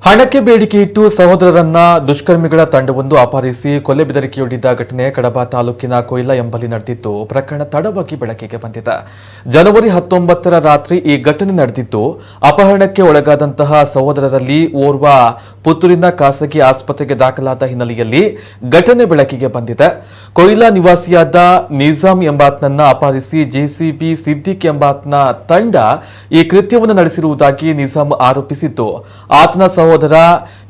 ಹಣಕ್ಕೆ ಬೇಡಿಕೆ ಇಟ್ಟು ಸಹೋದರರನ್ನ ದುಷ್ಕರ್ಮಿಗಳ ತಂಡವೊಂದು ಅಪಹರಿಸಿ ಕೊಲೆ ಬೆದರಿಕೆಯೊಡ್ಡಿದ್ದ ಘಟನೆ ಕಡಬ ತಾಲೂಕಿನ ಕೊಯ್ಲಾ ಎಂಬಲ್ಲಿ ನಡೆದಿದ್ದು ಪ್ರಕರಣ ತಡವಾಗಿ ಬೆಳಕಿಗೆ ಬಂದಿದೆ. ಜನವರಿ 19ರ ರಾತ್ರಿ ಈ ಘಟನೆ ನಡೆದಿದ್ದು ಅಪಹರಣಕ್ಕೆ ಒಳಗಾದಂತಹ ಸಹೋದರರಲ್ಲಿ ಓರ್ವ ಪುತ್ತೂರಿನ ಖಾಸಗಿ ಆಸ್ಪತ್ರೆಗೆ ದಾಖಲಾದ ಹಿನ್ನೆಲೆಯಲ್ಲಿ ಘಟನೆ ಬೆಳಕಿಗೆ ಬಂದಿದೆ. ಕೊಯ್ಲಾ ನಿವಾಸಿಯಾದ ನಿಜಾಮ್ ಎಂಬಾತನನ್ನ ಅಪಹರಿಸಿ ಜೆಸಿಬಿ ಸಿದ್ದಿಕ್ ಎಂಬಾತನ ತಂಡ ಈ ಕೃತ್ಯವನ್ನು ನಡೆಸಿರುವುದಾಗಿ ನಿಜಾಮ್ ಆರೋಪಿಸಿದ್ದು ಆತನ ಸಹೋದರ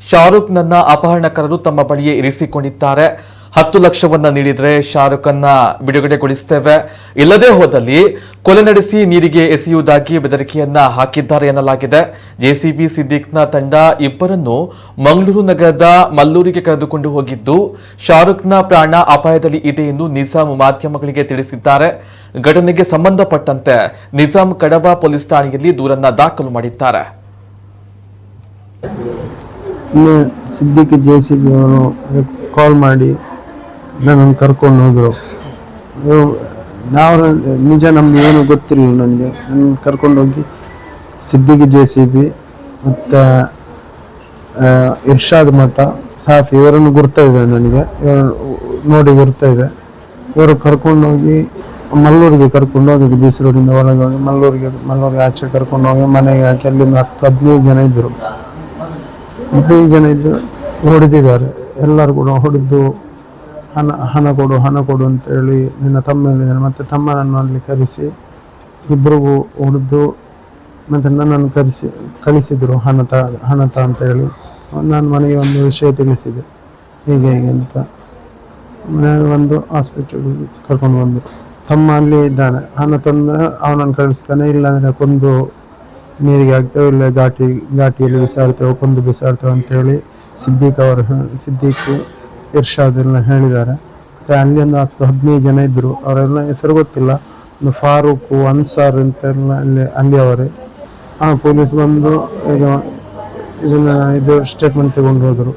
ಶಾರುಖ್ ನನ್ನ ಅಪಹರಣಕಾರರು ತಮ್ಮ ಬಳಿಯೇ ಇರಿಸಿಕೊಂಡಿದ್ದಾರೆ. 10 ಲಕ್ಷವನ್ನ ನೀಡಿದ್ರೆ ಶಾರುಖ್ ಅನ್ನ ಬಿಡುಗಡೆಗೊಳಿಸುತ್ತೇವೆ, ಇಲ್ಲದೆ ಹೋದಲ್ಲಿ ಕೊಲೆ ನಡೆಸಿ ನೀರಿಗೆ ಎಸೆಯುವುದಾಗಿ ಬೆದರಿಕೆಯನ್ನ ಹಾಕಿದ್ದಾರೆ ಎನ್ನಲಾಗಿದೆ. ಜೆಸಿಬಿ ಸಿದ್ದಿಕ್ನ ತಂಡ ಇಬ್ಬರನ್ನು ಮಂಗಳೂರು ನಗರದ ಮಲ್ಲೂರಿಗೆ ಕರೆದುಕೊಂಡು ಹೋಗಿದ್ದು ಶಾರುಖ್ನ ಪ್ರಾಣ ಅಪಾಯದಲ್ಲಿ ಇದೆ ಎಂದು ನಿಜಾಮ್ ಮಾಧ್ಯಮಗಳಿಗೆ ತಿಳಿಸಿದ್ದಾರೆ. ಘಟನೆಗೆ ಸಂಬಂಧಪಟ್ಟಂತೆ ನಿಜಾಮ್ ಕಡಬ ಪೊಲೀಸ್ ಠಾಣೆಯಲ್ಲಿ ದೂರನ್ನ ದಾಖಲು ಮಾಡಿದ್ದಾರೆ. ಸಿದ್ದಿಕ್ ಜೆಸಿಬಿ ಅವರು ಕಾಲ್ ಮಾಡಿ ನನ್ನನ್ನು ಕರ್ಕೊಂಡು ಹೋದರು. ನಾವು ನಿಜ ನಮ್ಗೆ ಏನು ಗೊತ್ತಿರಲಿಲ್ಲ. ನನಗೆ ಕರ್ಕೊಂಡು ಹೋಗಿ ಸಿದ್ದಿಕ್ ಜೆಸಿಬಿ ಮತ್ತು ಇರ್ಷಾದ್ ಮಠ ಸಾಫಿ ಇವರನ್ನು ಗುರ್ತಾ ಇದೆ, ನನಗೆ ನೋಡಿ ಗುರ್ತಾ ಇದೆ. ಇವರು ಕರ್ಕೊಂಡೋಗಿ ಮಲ್ಲೂರಿಗೆ ಕರ್ಕೊಂಡು ಹೋಗಿ ಬೀಸರೂರಿಂದ ಒಳಗೆ ಹೋಗಿ ಮಲ್ಲೂರಿಗೆ ಆಚೆ ಕರ್ಕೊಂಡು ಹೋಗಿ ಮನೆಗೆ ಹಾಕಿ ಅಲ್ಲಿಂದ 10-15 ಜನ ಇದ್ದರು. 15 ಜನ ಇದ್ದು ಹೊಡೆದಿದ್ದಾರೆ. ಎಲ್ಲರೂ ಕೂಡ ಹೊಡೆದು ಹಣ ಕೊಡು ಅಂತೇಳಿ ನಿನ್ನ ತಮ್ಮ ಹೇಳಿದ್ದಾನೆ. ಮತ್ತು ತಮ್ಮನನ್ನು ಅಲ್ಲಿ ಕರೆಸಿ ಇಬ್ಬರಿಗೂ ಹೊಡೆದು ಮತ್ತು ನನ್ನನ್ನು ಕಳಿಸಿದರು ಹಣ ಅಂತ ಹೇಳಿ. ನಾನು ಮನೆಗೆ ಒಂದು ವಿಷಯ ತಿಳಿಸಿದೆ, ಹೀಗೆ ಅಂತ. ಮನೆಗೆ ಒಂದು ಹಾಸ್ಪಿಟಲ್ಗೆ ಕರ್ಕೊಂಡು ಬಂದರು. ತಮ್ಮ ಅಲ್ಲಿ ಇದ್ದಾನೆ, ಹಣ ತಂದರೆ ಅವನನ್ನು ಕಳಿಸ್ತಾನೆ, ಇಲ್ಲಾಂದರೆ ಕೊಂದು ನೀರಿಗೆ ಹಾಕ್ತೇವೆ, ಇಲ್ಲ ಘಾಟಿಯಲ್ಲಿ ಬಿಸಾಡ್ತೇವೆ, ಕೊಂದು ಬಿಸಾಡ್ತೇವೆ ಅಂತೇಳಿ ಸಿದ್ದಿಕ್ ಇರ್ಷಾದ್ ಎಲ್ಲ ಹೇಳಿದ್ದಾರೆ. ಮತ್ತು ಅಲ್ಲಿ ಒಂದು 10-15 ಜನ ಇದ್ದರು. ಅವರೆಲ್ಲ ಹೆಸರು ಗೊತ್ತಿಲ್ಲ. ಒಂದು ಫಾರೂಕ್ ಅನ್ಸಾರ್ ಅಂತೆಲ್ಲ ಅಲ್ಲಿ ಅವರೇ. ಪೊಲೀಸ್ ಬಂದು ಇದು ಸ್ಟೇಟ್ಮೆಂಟ್ ತಗೊಂಡು ಹೋದರು.